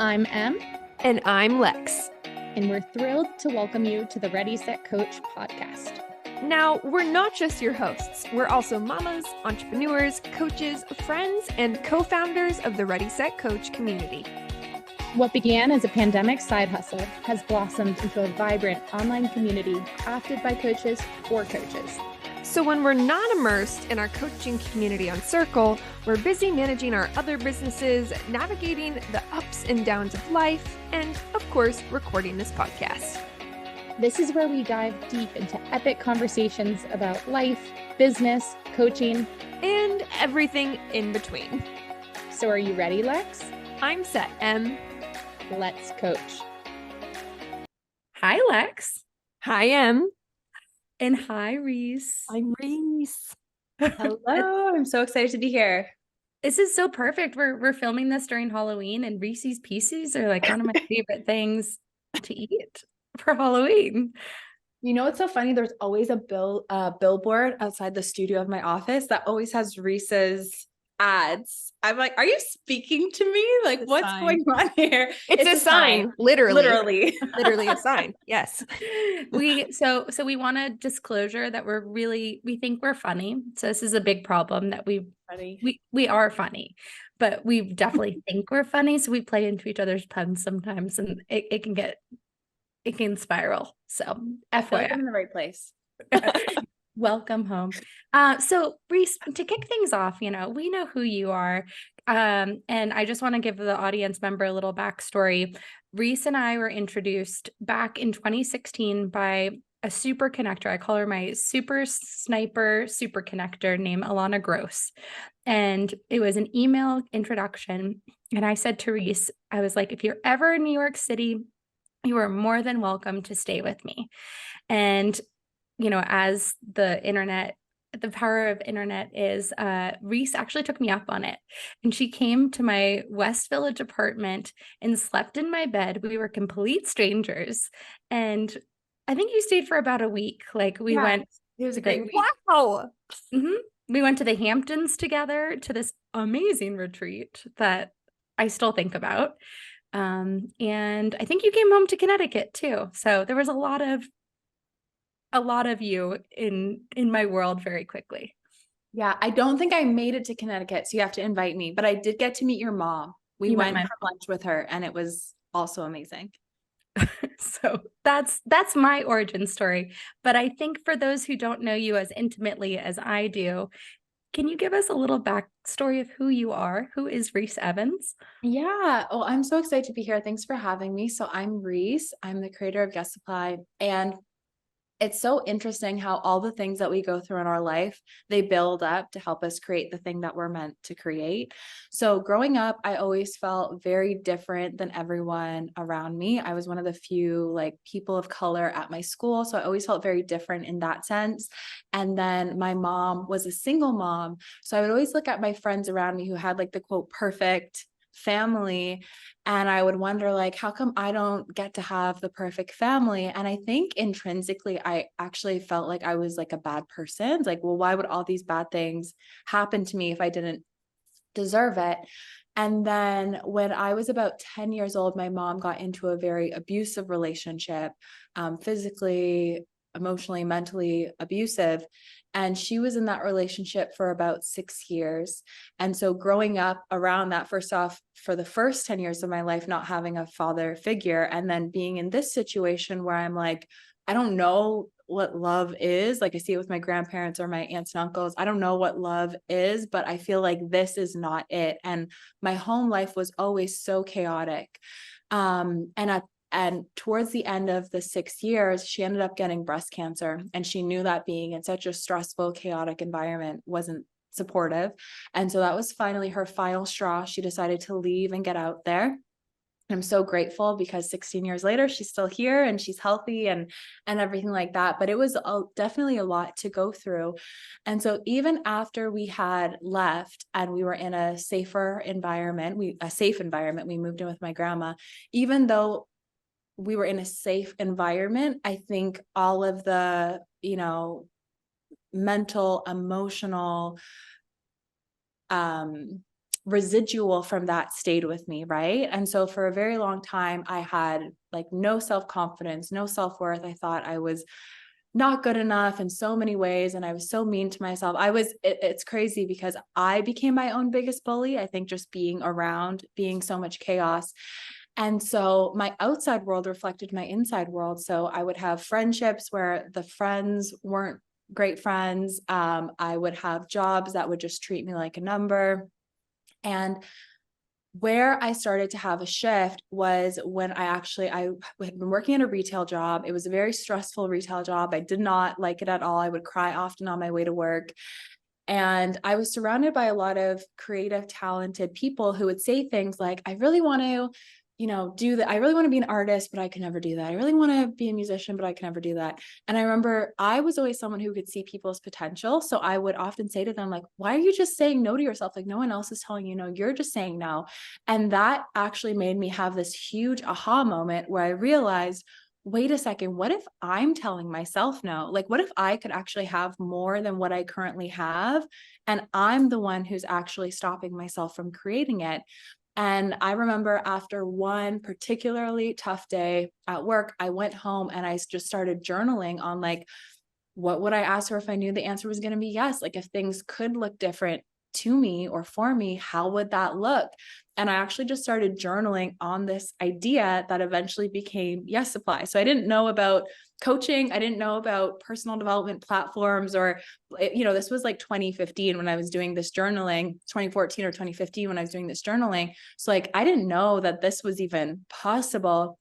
I'm Em, And I'm Lex. and we're thrilled to welcome you to the Ready, Set, Coach podcast. Now, we're not just your hosts. We're also mamas, entrepreneurs, coaches, friends, and co-founders of the Ready, Set, Coach community. What began as a pandemic side hustle has blossomed into a vibrant online community crafted by coaches for coaches. So when we're not immersed in our coaching community on Circle, we're busy managing our other businesses, navigating the ups and downs of life, and of course, recording this podcast. This is where we dive deep into epic conversations about life, business, coaching, and everything in between. So are you ready, Lex? I'm set, Em. Let's coach. Hi, Lex. Hi, Em. And hi, Reese. I'm Reese. Hello. I'm so excited to be here. This is so perfect. We're filming this during Halloween, and Reese's Pieces are like one of my favorite things to eat for Halloween. You know, it's so funny. There's always a billboard outside the studio of my office that always has Reese's ads. I'm like, are you speaking to me? Like, what's going on here? It's a sign. Literally a sign. Yes. We want a disclosure that we think we're funny. So this is a big problem that we are funny, but we definitely think we're funny. So we play into each other's puns sometimes, and it can spiral. So I feel like FYI. I'm in the right place. Welcome home. So Reese, to kick things off, we know who you are. And I just want to give the audience member a little backstory. Reese and I were introduced back in 2016 by a super connector. I call her my super sniper super connector named Alana Gross. And it was an email introduction. And I said to Reese, I was like, if you're ever in New York City, you are more than welcome to stay with me. And as the power of internet is, Reese actually took me up on it. And she came to my West Village apartment and slept in my bed. We were complete strangers. And I think you stayed for about a week. Like we went. It was a great week. Wow. Mm-hmm. We went to the Hamptons together to this amazing retreat that I still think about. And I think you came home to Connecticut too. So there was a lot of you in my world very quickly. Yeah, I don't think I made it to Connecticut, so you have to invite me. But I did get to meet your mom. We went for lunch with her, and it was also amazing. So that's my origin story. But I think for those who don't know you as intimately as I do, can you give us a little backstory of who you are? Who is Reese Evans? Yeah. Oh, I'm so excited to be here. Thanks for having me. So I'm Reese. I'm the creator of Guest Supply, and it's so interesting how all the things that we go through in our life, they build up to help us create the thing that we're meant to create. So growing up, I always felt very different than everyone around me. I was one of the few people of color at my school. So I always felt very different in that sense. And then my mom was a single mom. So I would always look at my friends around me who had the quote, perfect family. And I would wonder, how come I don't get to have the perfect family? And I think intrinsically, I actually felt like I was a bad person. It's well, why would all these bad things happen to me if I didn't deserve it? And then when I was about 10 years old, my mom got into a very abusive relationship, physically, emotionally, mentally abusive. And she was in that relationship for about 6 years. And so growing up around that, first off, for the first 10 years of my life, not having a father figure, and then being in this situation where I'm I don't know what love is. I see it with my grandparents or my aunts and uncles. I don't know what love is, but I feel like this is not it. And my home life was always so chaotic. And towards the end of the 6 years, she ended up getting breast cancer. And she knew that being in such a stressful, chaotic environment wasn't supportive. And so that was finally her final straw. She decided to leave and get out there. I'm so grateful because 16 years later, she's still here and she's healthy and everything like that. But it was definitely a lot to go through. And so even after we had left and we were in a safer environment, a safe environment, we moved in with my grandma, even though we were in a safe environment, I think all of the, mental, emotional, residual from that stayed with me. Right. And so for a very long time, I had like no self-confidence, no self-worth. I thought I was not good enough in so many ways. And I was so mean to myself. It's crazy because I became my own biggest bully. I think just being around, being so much chaos. And so my outside world reflected my inside world. So I would have friendships where the friends weren't great friends. I would have jobs that would just treat me like a number. And where I started to have a shift was when I had been working at a retail job. It was a very stressful retail job. I did not like it at all. I would cry often on my way to work. And I was surrounded by a lot of creative, talented people who would say things like, I really want to, do that. I really want to be an artist, but I can never do that. I really want to be a musician, but I can never do that. And I remember I was always someone who could see people's potential. So I would often say to them, like, why are you just saying no to yourself? Like no one else is telling you no, you're just saying no. And that actually made me have this huge aha moment where I realized, wait a second, what if I'm telling myself no? Like, what if I could actually have more than what I currently have? And I'm the one who's actually stopping myself from creating it. And I remember after one particularly tough day at work, I went home and I just started journaling on like, what would I ask her if I knew the answer was going to be yes? Like if things could look different to me or for me, how would that look? And I actually just started journaling on this idea that eventually became Yes Supply. So I didn't know about coaching. I didn't know about personal development platforms this was like 2015 when I was doing this journaling, 2014 or 2015 when I was doing this journaling. So like, I didn't know that this was even possible,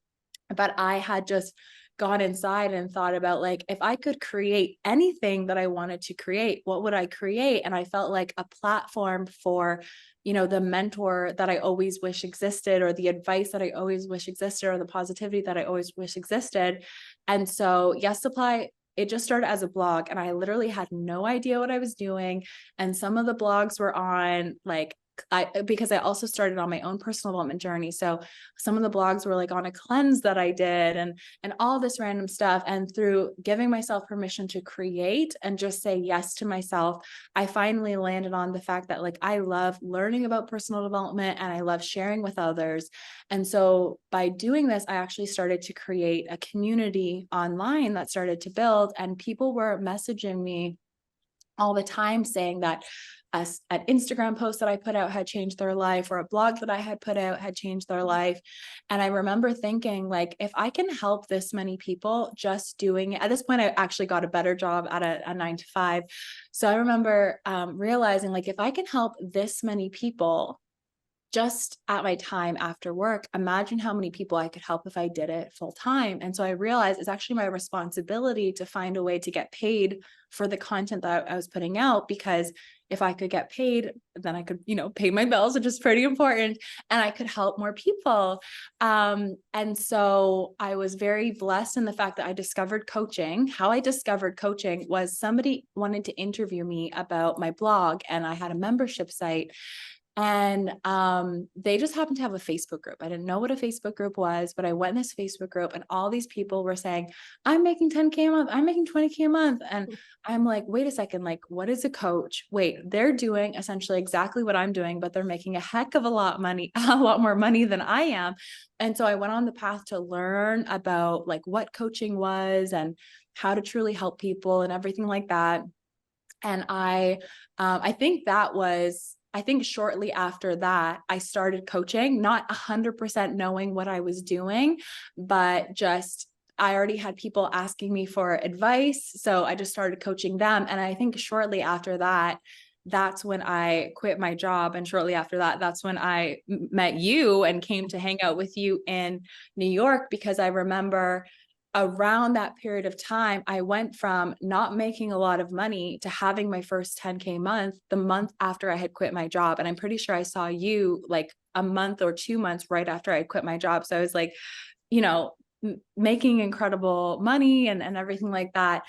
but I had just gone inside and thought about like, if I could create anything that I wanted to create, what would I create? And I felt like a platform for, the mentor that I always wish existed, or the advice that I always wish existed, or the positivity that I always wish existed. And so Yes Supply, it just started as a blog and I literally had no idea what I was doing. And some of the blogs were on like, because I also started on my own personal development journey. So some of the blogs were like on a cleanse that I did and all this random stuff. And through giving myself permission to create and just say yes to myself, I finally landed on the fact that like, I love learning about personal development and I love sharing with others. And so by doing this, I actually started to create a community online that started to build, and people were messaging me all the time saying that an Instagram post that I put out had changed their life, or a blog that I had put out had changed their life. And I remember thinking like, if I can help this many people just doing it, at this point, I actually got a better job at a 9 to 5. So I remember realizing like, if I can help this many people just at my time after work, imagine how many people I could help if I did it full time. And so I realized it's actually my responsibility to find a way to get paid for the content that I was putting out, because if I could get paid, then I could, pay my bills, which is pretty important, and I could help more people. And so I was very blessed in the fact that I discovered coaching. How I discovered coaching was somebody wanted to interview me about my blog, and I had a membership site. And they just happened to have a Facebook group. I didn't know what a Facebook group was, but I went in this Facebook group and all these people were saying, I'm making 10K a month. I'm making 20K a month. And I'm like, wait a second, like, what is a coach? Wait, they're doing essentially exactly what I'm doing, but they're making a heck of a lot more money than I am. And so I went on the path to learn about like what coaching was and how to truly help people and everything like that. And I think shortly after that, I started coaching, not 100% knowing what I was doing, but just I already had people asking me for advice. So I just started coaching them. And I think shortly after that, that's when I quit my job. And shortly after that, that's when I met you and came to hang out with you in New York, because I remember around that period of time, I went from not making a lot of money to having my first 10K month the month after I had quit my job. And I'm pretty sure I saw you like a month or 2 months right after I quit my job. So I was like, making incredible money and everything like that.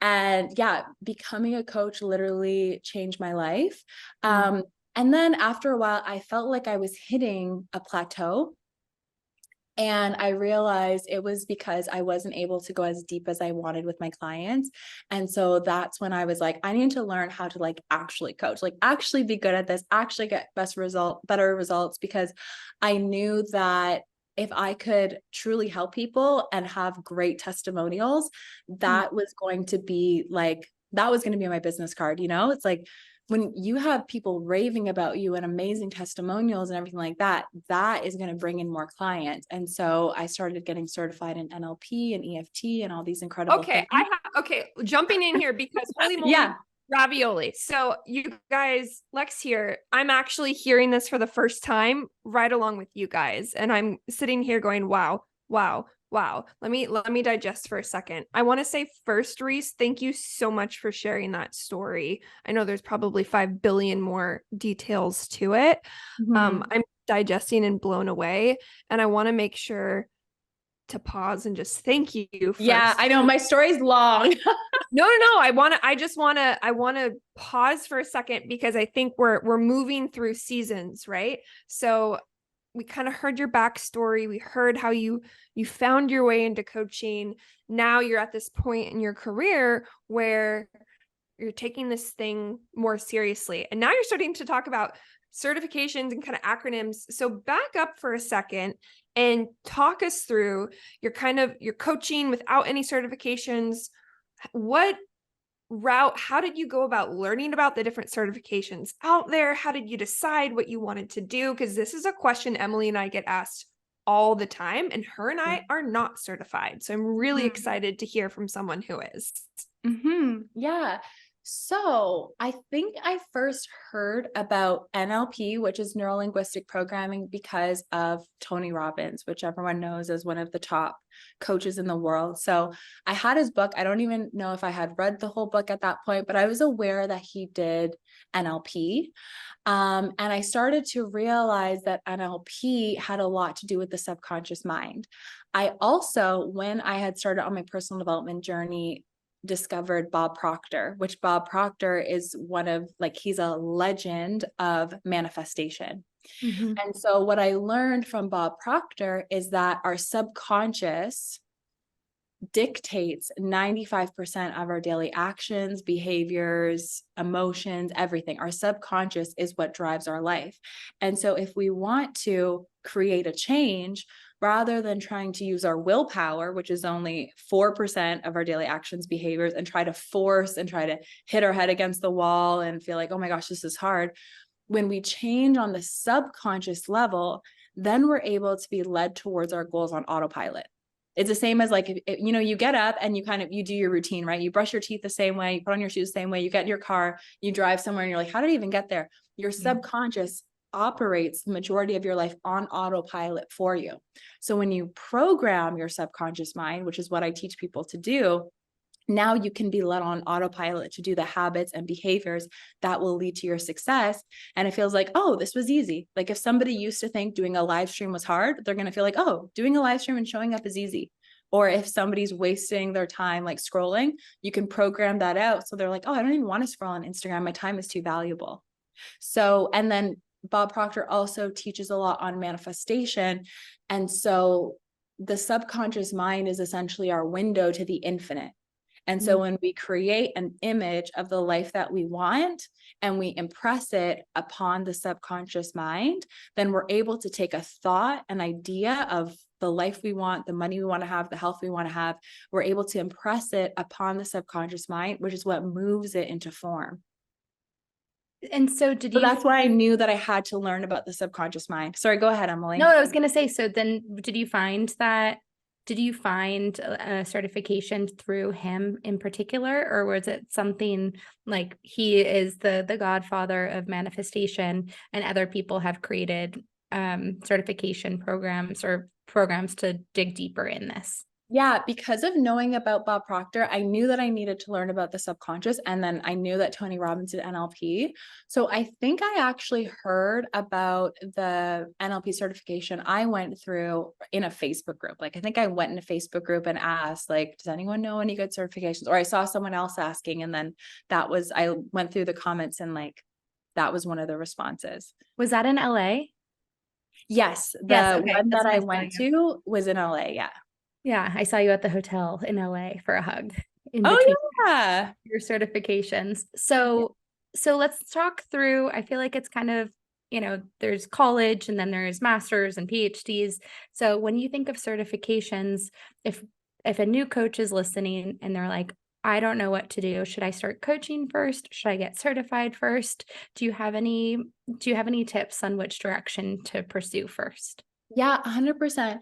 And yeah, becoming a coach literally changed my life. And then after a while, I felt like I was hitting a plateau. And I realized it was because I wasn't able to go as deep as I wanted with my clients. And so that's when I was like, I need to learn how to like actually coach, like actually be good at this, actually get better results, because I knew that if I could truly help people and have great testimonials, that was going to be like, that was going to be my business card. It's like, when you have people raving about you and amazing testimonials and everything like that, that is going to bring in more clients. And so I started getting certified in NLP and EFT and all these incredible things. Okay, jumping in here because holy moly, Yeah. ravioli. So you guys, Lex here, I'm actually hearing this for the first time right along with you guys. And I'm sitting here going, wow. Let me digest for a second. I want to say first, Reese, thank you so much for sharing that story. I know there's probably 5 billion more details to it. I'm digesting and blown away. And I want to make sure to pause and just thank you first. Yeah, I know my story's long. No. I want to pause for a second because I think we're moving through seasons, right? So we kind of heard your backstory. We heard how you found your way into coaching. Now you're at this point in your career where you're taking this thing more seriously. And now you're starting to talk about certifications and kind of acronyms. So back up for a second and talk us through your coaching without any certifications. What route, how did you go about learning about the different certifications out there? How did you decide what you wanted to do? Because this is a question Emily and I get asked all the time, and her and I are not certified. So I'm really excited to hear from someone who is. Yeah. So I think I first heard about NLP, which is neuro linguistic programming, because of Tony Robbins, which everyone knows as one of the top coaches in the world. So I had his book. I don't even know if I had read the whole book at that point, but I was aware that he did NLP. And I started to realize that NLP had a lot to do with the subconscious mind. I also, when I had started on my personal development journey, discovered Bob Proctor, which Bob Proctor is he's a legend of manifestation. And so what I learned from Bob Proctor is that our subconscious dictates 95% of our daily actions, behaviors, emotions, everything. Our subconscious is what drives our life. And so if we want to create a change, rather than trying to use our willpower, which is only 4% of our daily actions, behaviors, and try to force and try to hit our head against the wall and feel like, oh my gosh, this is hard. When we change on the subconscious level, then we're able to be led towards our goals on autopilot. It's the same as like, you get up and you do your routine, right? You brush your teeth the same way, you put on your shoes the same way, you get in your car, you drive somewhere and you're like, how did I even get there? Your subconscious operates the majority of your life on autopilot for you. So when you program your subconscious mind, which is what I teach people to do, now you can be led on autopilot to do the habits and behaviors that will lead to your success. And it feels like, oh, this was easy. Like if somebody used to think doing a live stream was hard, they're going to feel like, oh, doing a live stream and showing up is easy. Or if somebody's wasting their time like scrolling, you can program that out. So they're like, oh, I don't even want to scroll on Instagram. My time is too valuable. So, and then Bob Proctor also teaches a lot on manifestation. And so the subconscious mind is essentially our window to the infinite. And so when we create an image of the life that we want and we impress it upon the subconscious mind, then we're able to take a thought, an idea of the life we want, the money we want to have, the health we want to have. We're able to impress it upon the subconscious mind, which is what moves it into form. And so that's why I knew that I had to learn about the subconscious mind. Sorry, go ahead, Emily. No, I was going to say, so then did you find a certification through him in particular, or was it something like he is the godfather of manifestation and other people have created certification programs or programs to dig deeper in this? Yeah, because of knowing about Bob Proctor, I knew that I needed to learn about the subconscious. And then I knew that Tony Robbins did NLP. So I think I actually heard about the NLP certification I went through in a Facebook group. Like, I think I went in a Facebook group and asked, like, does anyone know any good certifications? Or I saw someone else asking. And then I went through the comments and like, that was one of the responses. Was that in LA? Yes, Yes, the okay, one that's that what I I saw went you. to was in LA. Yeah. Yeah, I saw you at the hotel in LA for a hug in between Oh yeah. your certifications. So let's talk through, I feel like it's kind of, there's college and then there's masters and PhDs. So when you think of certifications, if a new coach is listening and they're like, I don't know what to do. Should I start coaching first? Should I get certified first? Do you have any tips on which direction to pursue first? Yeah, 100%.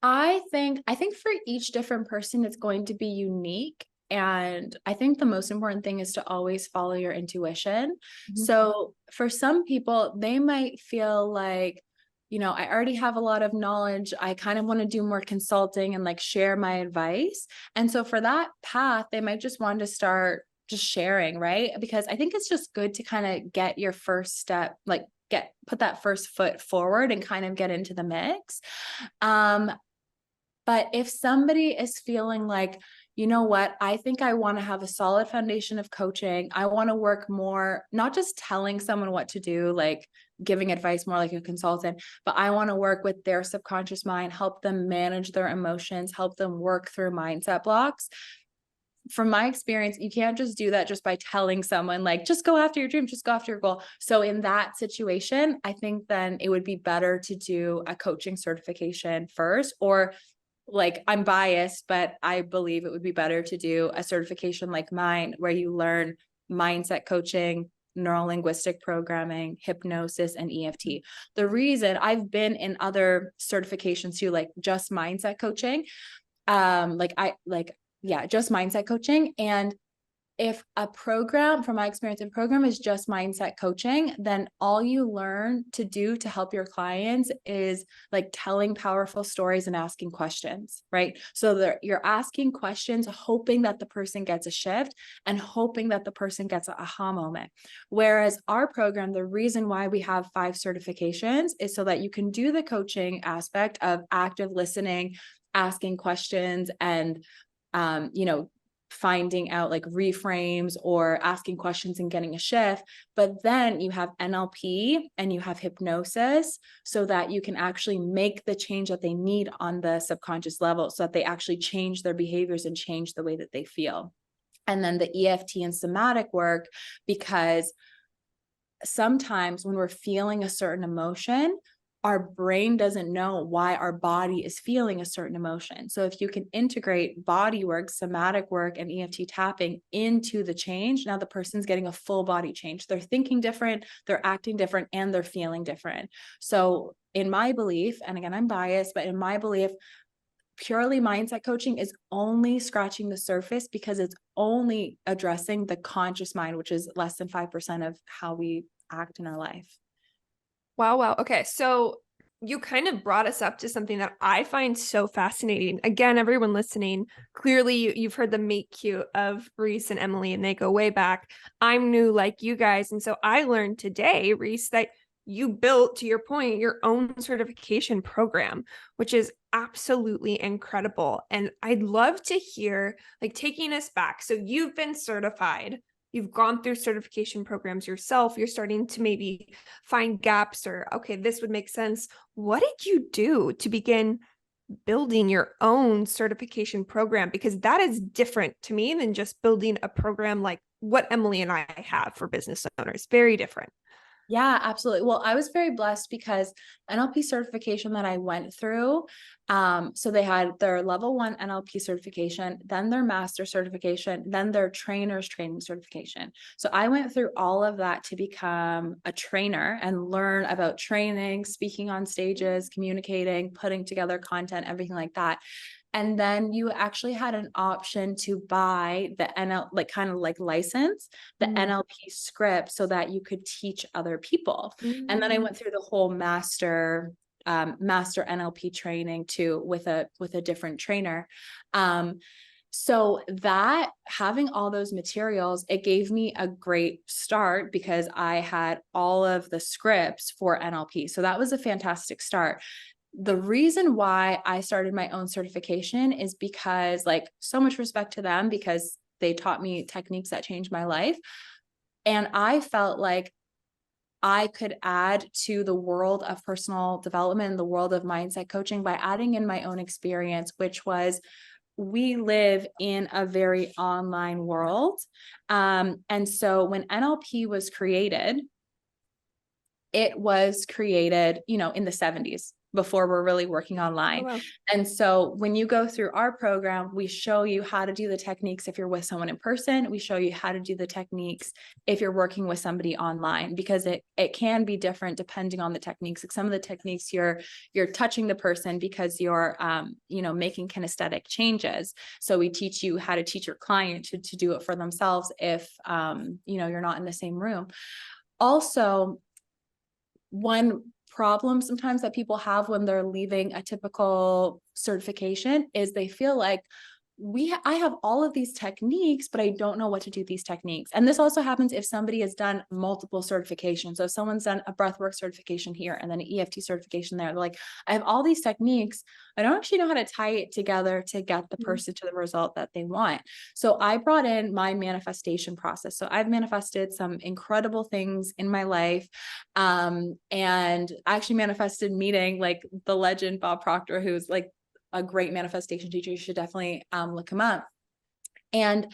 I think for each different person, it's going to be unique. And I think the most important thing is to always follow your intuition. Mhm. So for some people, they might feel like, I already have a lot of knowledge. I kind of want to do more consulting and like share my advice. And so for that path, they might just want to start just sharing, right? Because I think it's just good to kind of get your first step, like put that first foot forward and kind of get into the mix. Um, but if somebody is feeling like, you know what, I think I want to have a solid foundation of coaching. I want to work more, not just telling someone what to do, like giving advice more like a consultant, but I want to work with their subconscious mind, help them manage their emotions, help them work through mindset blocks. From my experience, you can't just do that just by telling someone like, just go after your dream, just go after your goal. So in that situation, I think then it would be better to do a coaching certification first, or like I'm biased, but I believe it would be better to do a certification like mine, where you learn mindset coaching, neuro linguistic programming, hypnosis, and EFT. The reason I've been in other certifications too, like just mindset coaching, just mindset coaching. And if a program, from my experience, if program is just mindset coaching, then all you learn to do to help your clients is like telling powerful stories and asking questions, right? So you're asking questions, hoping that the person gets a shift and hoping that the person gets an aha moment. Whereas our program, the reason why we have 5 certifications is so that you can do the coaching aspect of active listening, asking questions, and finding out like reframes or asking questions and getting a shift. But then you have NLP and you have hypnosis so that you can actually make the change that they need on the subconscious level, so that they actually change their behaviors and change the way that they feel. And then the EFT and somatic work, because sometimes when we're feeling a certain emotion, our brain doesn't know why our body is feeling a certain emotion. So if you can integrate body work, somatic work, and EFT tapping into the change, now the person's getting a full body change. They're thinking different, they're acting different, and they're feeling different. So in my belief, and again, I'm biased, but in my belief, purely mindset coaching is only scratching the surface, because it's only addressing the conscious mind, which is less than 5% of how we act in our life. Wow. Okay. So you kind of brought us up to something that I find so fascinating. Again, everyone listening, clearly you've heard the meet cute of Reese and Emily, and they go way back. I'm new like you guys. And so I learned today, Reese, that you built, to your point, your own certification program, which is absolutely incredible. And I'd love to hear, like, taking us back. So you've been certified. You've gone through certification programs yourself. You're starting to maybe find gaps, or, okay, this would make sense. What did you do to begin building your own certification program? Because that is different to me than just building a program like what Emily and I have for business owners. Very different. Yeah, absolutely. Well, I was very blessed because NLP certification that I went through, so they had their level 1 NLP certification, then their master certification, then their trainer's training certification. So I went through all of that to become a trainer and learn about training, speaking on stages, communicating, putting together content, everything like that. And then you actually had an option to buy the like kind of like license the NLP script so that you could teach other people. And then I went through the whole master NLP training too with a different trainer. So that, having all those materials, it gave me a great start because I had all of the scripts for NLP. So that was a fantastic start. The reason why I started my own certification is because, like, so much respect to them, because they taught me techniques that changed my life. And I felt like I could add to the world of personal development and the world of mindset coaching by adding in my own experience, which was we live in a very online world. And so when NLP was created, it was created, in the 70s before we're really working online. Oh, wow. And so when you go through our program, we show you how to do the techniques if you're with someone in person. We show you how to do the techniques if you're working with somebody online, because it can be different depending on the techniques. Like some of the techniques you're touching the person because you're making kinesthetic changes. So we teach you how to teach your client to do it for themselves if you're not in the same room. Also, one problem sometimes that people have when they're leaving a typical certification is they feel like I have all of these techniques, but I don't know what to do these techniques. And this also happens if somebody has done multiple certifications. So if someone's done a breathwork certification here and then an EFT certification there, they're like, I have all these techniques. I don't actually know how to tie it together to get the person to the result that they want. So I brought in my manifestation process. So I've manifested some incredible things in my life. And I actually manifested meeting like the legend Bob Proctor, who's like a great manifestation teacher. You should definitely look him up. And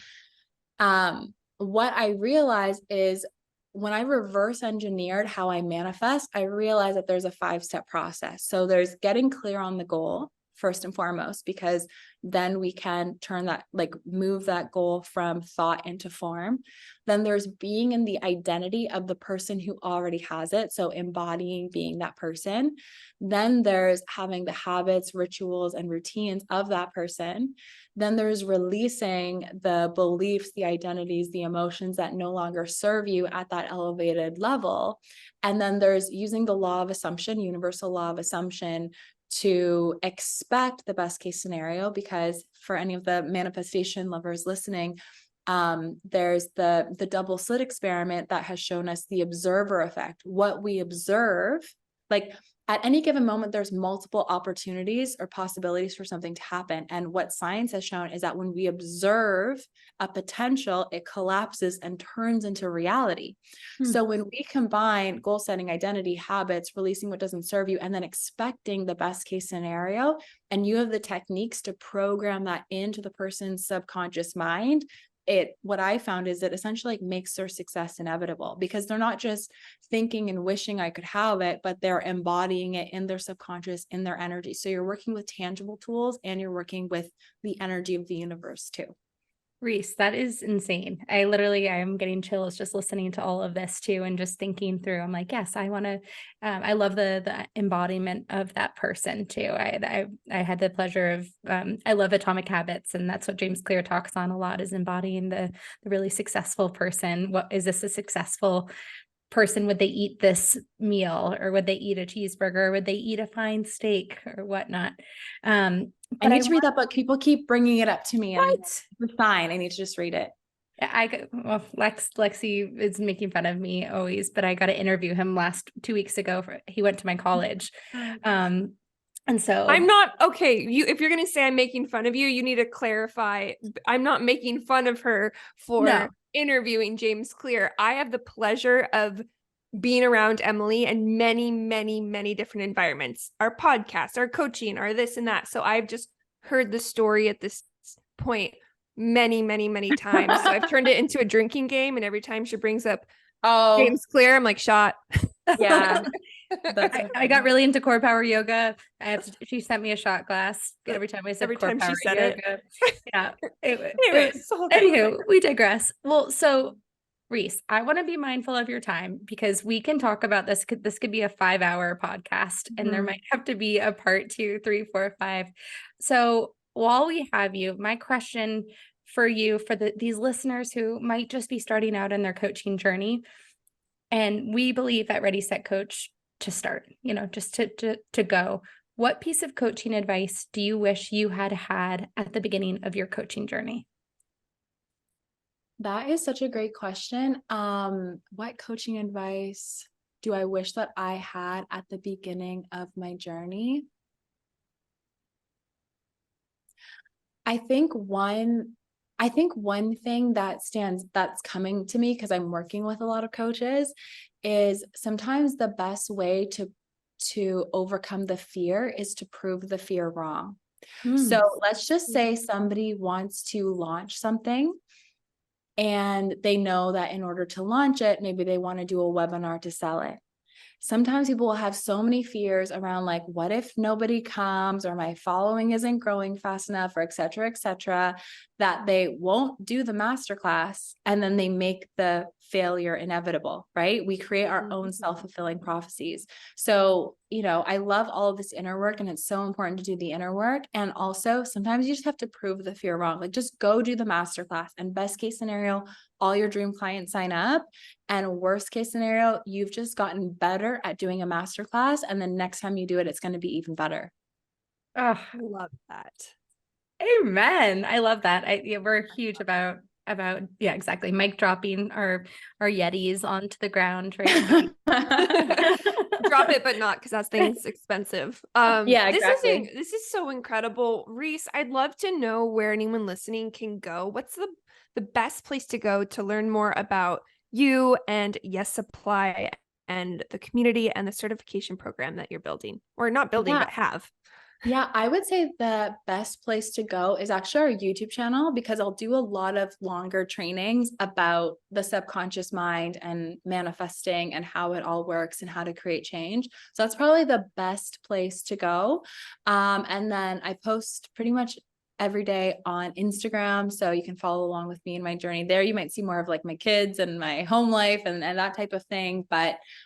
what I realized is when I reverse engineered how I manifest, I realized that there's a 5-step process. So there's getting clear on the goal first and foremost, because then we can move that goal from thought into form. Then there's being in the identity of the person who already has it. So embodying being that person. Then there's having the habits, rituals, and routines of that person. Then there's releasing the beliefs, the identities, the emotions that no longer serve you at that elevated level. And then there's using the law of assumption, universal law of assumption, to expect the best case scenario, because for any of the manifestation lovers listening, there's the double slit experiment that has shown us the observer effect. What we observe, like at any given moment, there's multiple opportunities or possibilities for something to happen. And what science has shown is that when we observe a potential, it collapses and turns into reality. So when we combine goal setting, identity, habits, releasing what doesn't serve you, and then expecting the best case scenario, and you have the techniques to program that into the person's subconscious mind, what I found is it essentially makes their success inevitable, because they're not just thinking and wishing I could have it, but they're embodying it in their subconscious, in their energy. So you're working with tangible tools and you're working with the energy of the universe too. Reese, that is insane. I'm getting chills just listening to all of this too, and just thinking through. I'm like, yes, I want to. I love the embodiment of that person too. I had the pleasure of. I love Atomic Habits, and that's what James Clear talks on a lot, is embodying the really successful person. What is this a successful person? Would they eat this meal, or would they eat a cheeseburger, or would they eat a fine steak or whatnot? I need to read that book. People keep bringing it up to me, and it's fine. I need to just read it. Lexi is making fun of me always, but I got to interview him 2 weeks ago. He went to my college. And so I'm not okay. If you're going to say I'm making fun of you, you need to clarify. I'm not making fun of her for interviewing James Clear. I have the pleasure of being around Emily in many, many, many different environments, our podcast, our coaching, our this and that. So I've just heard the story at this point many, many, many times. So I've turned it into a drinking game. And every time she brings up James Clear, I'm like, shot. Yeah. I got really into core power yoga. She sent me a shot glass every time I said every time she said yoga. Yeah. Anyways, anywho, we digress. Well, so Reese, I want to be mindful of your time, because we can talk about this. This could be a 5-hour podcast, and there might have to be a part 2, 3, 4, 5. So while we have you, my question for you, for these listeners who might just be starting out in their coaching journey, and we believe at Ready, Set, Coach to start, just to go. What piece of coaching advice do you wish you had at the beginning of your coaching journey? That is such a great question. What coaching advice do I wish that I had at the beginning of my journey? I think one thing that's coming to me, because I'm working with a lot of coaches, is sometimes the best way to overcome the fear is to prove the fear wrong. So let's just say somebody wants to launch something and they know that in order to launch it, maybe they want to do a webinar to sell it. Sometimes people will have so many fears around like, what if nobody comes, or my following isn't growing fast enough, or et cetera, that they won't do the masterclass. And then they make the failure inevitable, right? We create our own self-fulfilling prophecies. So, I love all of this inner work, and it's so important to do the inner work. And also sometimes you just have to prove the fear wrong. Like, just go do the masterclass, and best case scenario, all your dream clients sign up. And worst case scenario, you've just gotten better at doing a masterclass. And then next time you do it, it's going to be even better. Oh, I love that. amen. I love that. We're huge about yeah, exactly. Mic dropping our Yetis onto the ground, right? Drop it, but not, because that thing's expensive. Yeah, exactly. This is so incredible. Reese, I'd love to know where anyone listening can go. What's the best place to go to learn more about you and Yes Supply and the community and the certification program that you're building, or not building, but have? Yeah, I would say the best place to go is actually our YouTube channel, because I'll do a lot of longer trainings about the subconscious mind and manifesting and how it all works and how to create change. So that's probably the best place to go. And then I post pretty much every day on Instagram, so you can follow along with me in my journey there. You might see more of like my kids and my home life and that type of thing,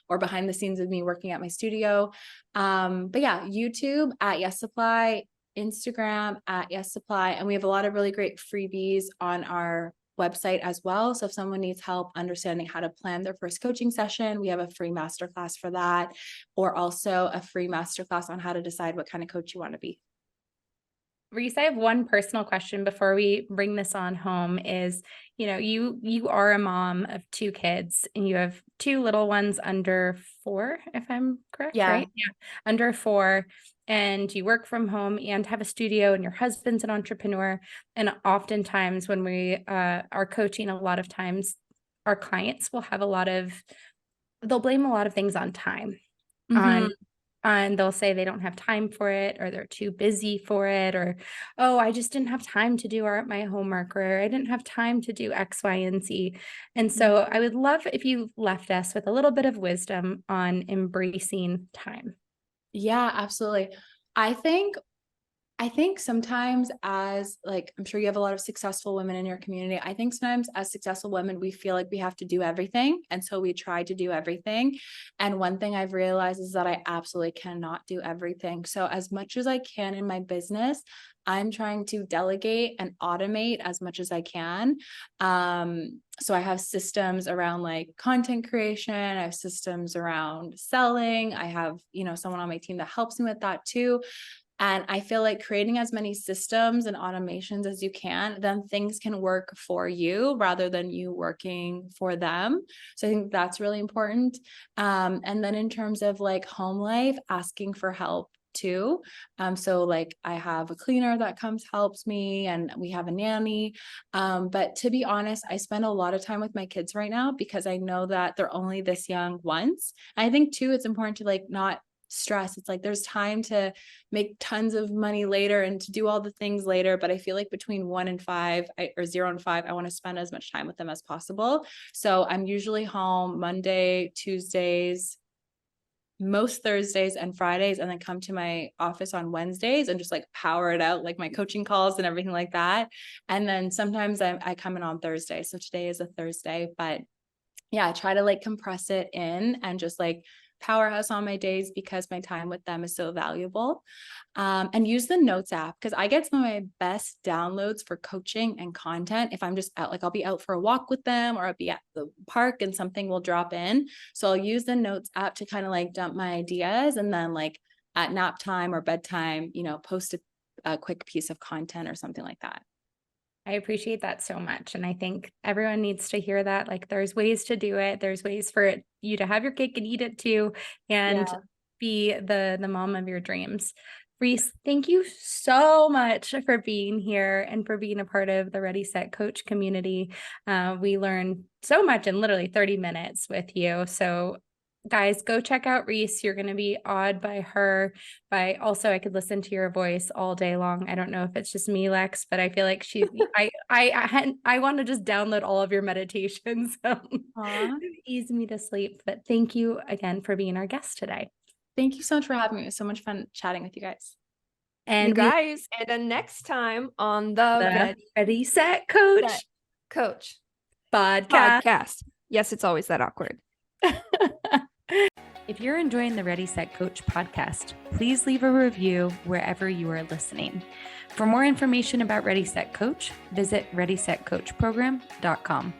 or behind the scenes of me working at my studio. But yeah, YouTube at Yes Supply, Instagram at Yes Supply, and we have a lot of really great freebies on our website as well. So if someone needs help understanding how to plan their first coaching session, we have a free masterclass for that, or also a free masterclass on how to decide what kind of coach you want to be. Reese, I have one personal question before we bring this on home is, you are a mom of 2 kids, and you have 2 little ones under 4, if I'm correct, Yeah. right? Yeah, under 4, and you work from home and have a studio, and your husband's an entrepreneur. And oftentimes when we are coaching, a lot of times our clients will have they'll blame a lot of things on time, on and they'll say they don't have time for it, or they're too busy for it, or, oh, I just didn't have time to do my homework, or I didn't have time to do X, Y, and Z. And so I would love if you left us with a little bit of wisdom on embracing time. Yeah, absolutely. I think sometimes, as like, I'm sure you have a lot of successful women in your community. I think sometimes as successful women, we feel like we have to do everything. And so we try to do everything. And one thing I've realized is that I absolutely cannot do everything. So as much as I can in my business, I'm trying to delegate and automate as much as I can. So I have systems around like content creation. I have systems around selling. I have, someone on my team that helps me with that too. And I feel like creating as many systems and automations as you can, then things can work for you rather than you working for them. So I think that's really important. And then in terms of like home life, asking for help too. So like I have a cleaner that helps me, and we have a nanny. But to be honest, I spend a lot of time with my kids right now because I know that they're only this young once. I think too, it's important to like not stress. It's like there's time to make tons of money later and to do all the things later, but I feel like between 1 and 5 or 0 and 5, I want to spend as much time with them as possible. So I'm usually home Monday, Tuesdays, most Thursdays and Fridays, and then come to my office on Wednesdays and just like power it out, like my coaching calls and everything like that. And then sometimes I come in on Thursday. So today is a Thursday, but yeah, I try to like compress it in and just like powerhouse on my days because my time with them is so valuable. And use the notes app, because I get some of my best downloads for coaching and content if I'm just out, like I'll be out for a walk with them, or I'll be at the park and something will drop in. So I'll use the notes app to kind of like dump my ideas, and then like at nap time or bedtime, post a quick piece of content or something like that. I appreciate that so much. And I think everyone needs to hear that. Like, there's ways to do it. There's ways for you to have your cake and eat it too, and be the mom of your dreams. Reese, thank you so much for being here and for being a part of the Ready, Set, Coach community. We learned so much in literally 30 minutes with you. So guys, go check out Reese. You're going to be awed by her. Also, I could listen to your voice all day long. I don't know if it's just me, Lex, but I feel like I want to just download all of your meditations. So ease me to sleep. But thank you again for being our guest today. Thank you so much for having me. It was so much fun chatting with you guys. And then next time on the Ready, Set, Coach podcast. Yes, it's always that awkward. If you're enjoying the Ready, Set, Coach podcast, please leave a review wherever you are listening. For more information about Ready, Set, Coach, visit readysetcoachprogram.com.